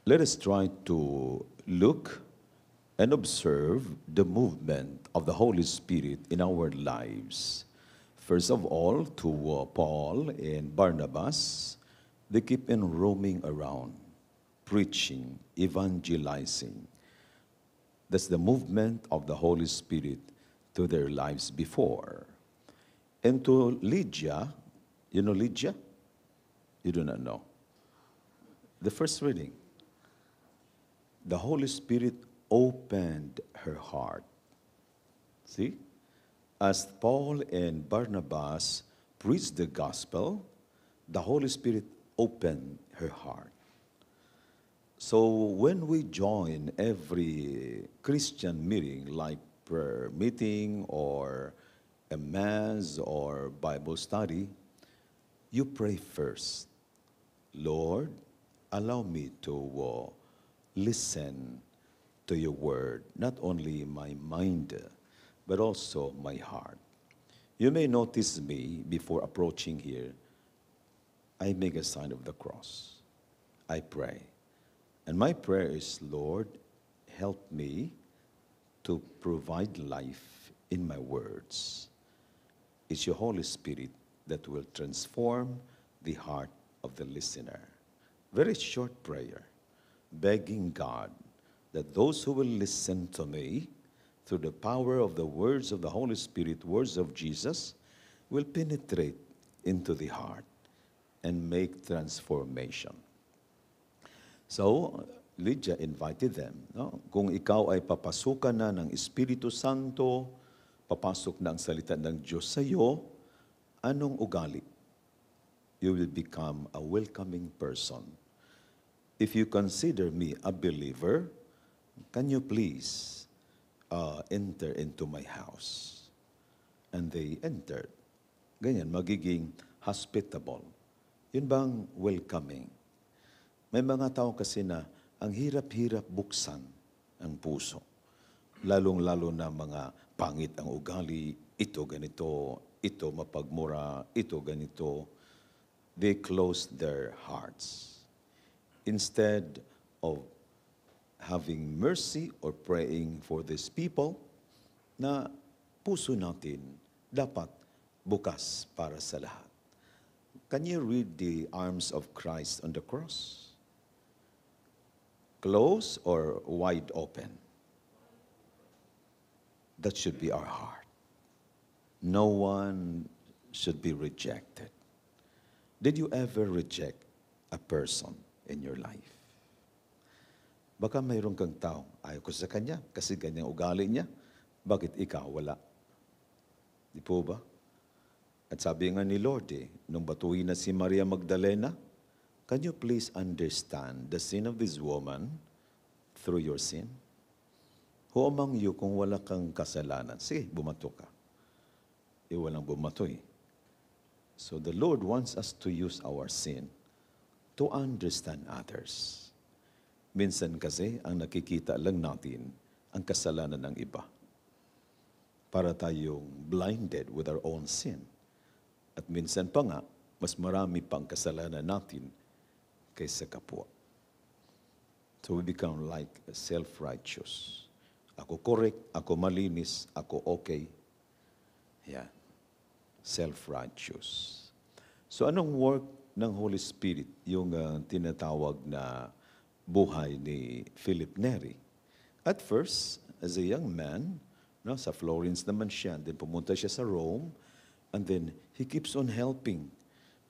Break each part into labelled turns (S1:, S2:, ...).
S1: Let us try to look and observe the movement of the Holy Spirit in our lives. First of all, to Paul and Barnabas, they keep on roaming around, preaching, evangelizing. That's the movement of the Holy Spirit to their lives before. And to Lydia, you know Lydia? You do not know. The first reading, the Holy Spirit opened her heart. See? As Paul and Barnabas preached the gospel, the Holy Spirit opened her heart. So when we join every Christian meeting, like prayer meeting or a mass or Bible study, you pray first. Lord, allow me to listen to your word, not only my mind, but also my heart. You may notice me before approaching here, I make a sign of the cross. I pray. And my prayer is, Lord, help me to provide life in my words. It's your Holy Spirit that will transform the heart of the listener. Very short prayer, begging God that those who will listen to me through the power of the words of the Holy Spirit, words of Jesus, will penetrate into the heart and make transformation. So, Lydia invited them. No? Kung ikaw ay papasukan na ng Espiritu Santo, papasok na ang salita ng Diyos sa iyo, anong ugali? You will become a welcoming person. If you consider me a believer, can you please enter into my house? And they entered. Ganyan, magiging hospitable. Yun bang welcoming? May mga tao kasi na ang hirap-hirap buksan ang puso. Lalong-lalo na mga pangit ang ugali, ito ganito, ito mapagmura, ito ganito. They close their hearts. Instead of having mercy or praying for these people, na puso natin dapat bukas para sa lahat. Can you read the arms of Christ on the cross? Close or wide open? That should be our heart. No one should be rejected. Did you ever reject a person in your life? Baka mayroon kang tao, ayaw ko sa kanya kasi ganyang ugali niya. Bakit ikaw wala? Di po ba? At sabi nga ni Lord nung batuhin na si Maria Magdalena, can you please understand the sin of this woman through your sin? Who among you kung wala kang kasalanan? Sige, bumato ka. Walang bumato So the Lord wants us to use our sin to understand others. Minsan kasi, ang nakikita lang natin ang kasalanan ng iba. Para tayong blinded with our own sin. At minsan pa nga, mas marami pang kasalanan natin kaysa kapwa. So we become like self-righteous. Ako correct, ako malinis, ako okay. Yan. Self-righteous. So anong work ng Holy Spirit yung tinatawag na buhay ni Philip Neri? At first, as a young man, sa Florence naman siya, then pumunta siya sa Rome, and then he keeps on helping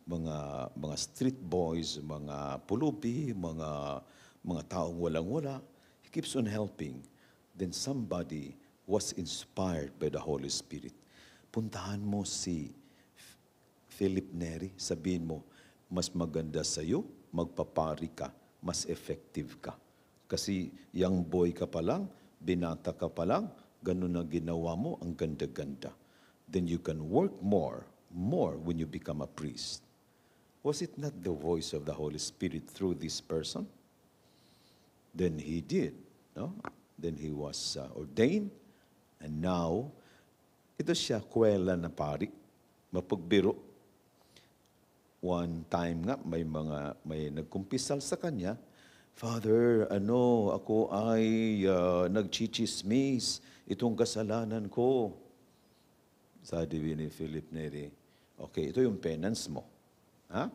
S1: mga street boys, mga pulubi, mga taong walang-wala. He keeps on helping. Then somebody was inspired by the Holy Spirit. Puntahan mo si Philip Neri, sabihin mo, mas maganda sa'yo, magpapari ka, mas effective ka. Kasi young boy ka pa lang, binata ka pa lang, ganun na ginawa mo, ang ganda-ganda. Then you can work more when you become a priest. Was it not the voice of the Holy Spirit through this person? Then he did. No? Then he was ordained. And now, ito siya, kwela na pari. Mapagbiro. One time nga, may nagkumpisal sa kanya. Father, ako ay nagchichismis, itong kasalanan ko. Sabi ni Philip Neri, okay, ito yung penance mo. Ha?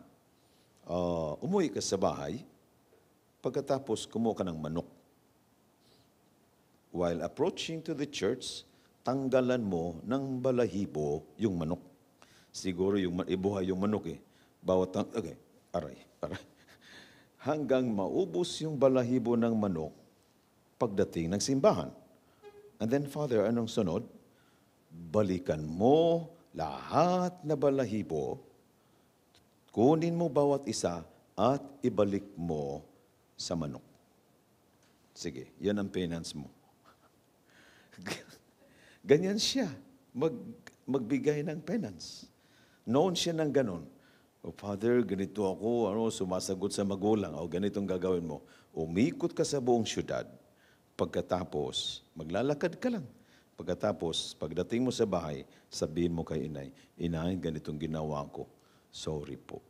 S1: Umuwi ka sa bahay, pagkatapos kumuha ka ng manok. While approaching to the church, tanggalan mo ng balahibo yung manok. Siguro ibuhay yung manok eh. Okay, aray. Hanggang maubos yung balahibo ng manok pagdating ng simbahan. And then, Father, anong sunod? Balikan mo lahat na balahibo, kunin mo bawat isa at ibalik mo sa manok. Sige, yan ang penance mo. Ganyan siya, magbigay ng penance. Noon siya ng ganon. Oh, Father, ganito ako, sumasagot sa magulang, ganitong gagawin mo. Umikot ka sa buong syudad, pagkatapos, maglalakad ka lang. Pagkatapos, pagdating mo sa bahay, sabihin mo kay inay, inay, ganitong ginawa ko. Sorry po.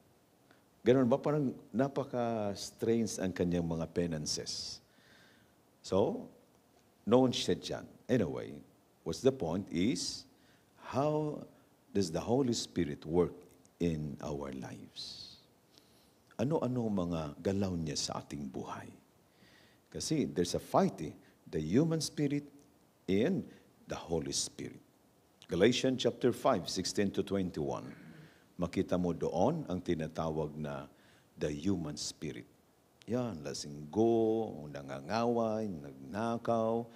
S1: Ganon ba? Parang napaka-strange ang kanyang mga penances. So, known siya dyan. Anyway, what's the point is, how does the Holy Spirit work in our lives? Ano-ano mga galaw niya sa ating buhay? Kasi there's a fight the human spirit and the Holy Spirit. Galatians chapter 5, 16 to 21. Makita mo doon ang tinatawag na the human spirit. Yan, lasinggo, nangangaway, nagnakaw,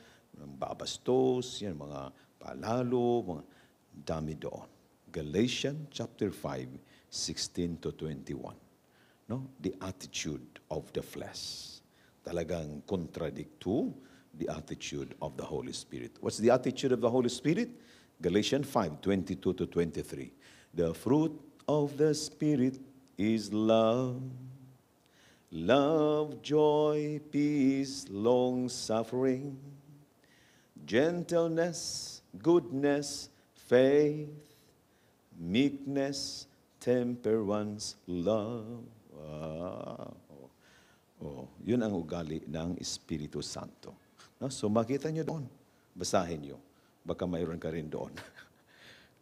S1: babastos, yan, mga palalo, mga dami doon. Galatians chapter 5, 16 to 21. No? The attitude of the flesh. Talagang contradict to the attitude of the Holy Spirit. What's the attitude of the Holy Spirit? Galatians 5, 22 to 23. The fruit of the Spirit is love, love, joy, peace, long-suffering, gentleness, goodness, faith, meekness, temperance, love. Yun ang ugali ng Espiritu Santo. No? So makita nyo doon. Basahin nyo. Baka mayroon ka rin doon.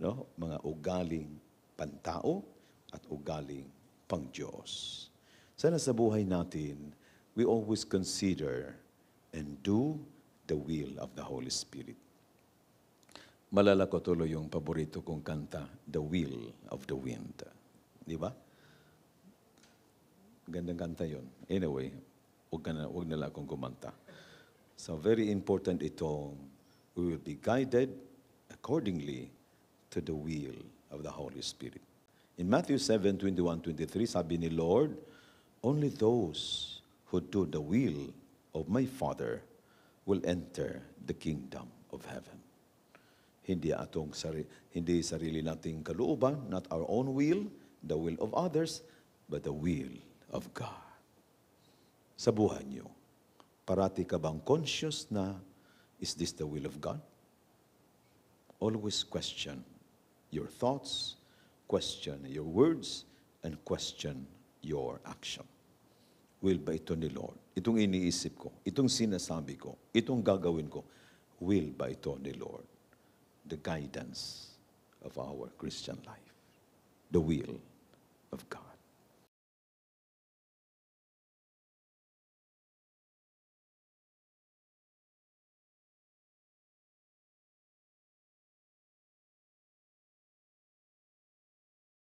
S1: No? Mga ugaling pantao at ugaling pang-Diyos. Sana sa buhay natin, we always consider and do the will of the Holy Spirit. Malala ko tuloy yung paborito kong kanta, The Will of the Wind. Di ba? Gandang kanta yun. Anyway, huwag na lang akong kumanta. So very important ito, we will be guided accordingly to the will of the Holy Spirit. In Matthew 7, 21, 23, sabi ni Lord, only those who do the will of my Father will enter the kingdom of heaven. Hindi sarili nating kalooban, not our own will, the will of others, but the will of God. Sa buhay niyo, parati ka bang conscious na, is this the will of God? Always question your thoughts, question your words, and question your action. Will ba ito ni Lord? Itong iniisip ko, itong sinasabi ko, itong gagawin ko, will ba ito ni Lord? The guidance of our Christian life. The will of God.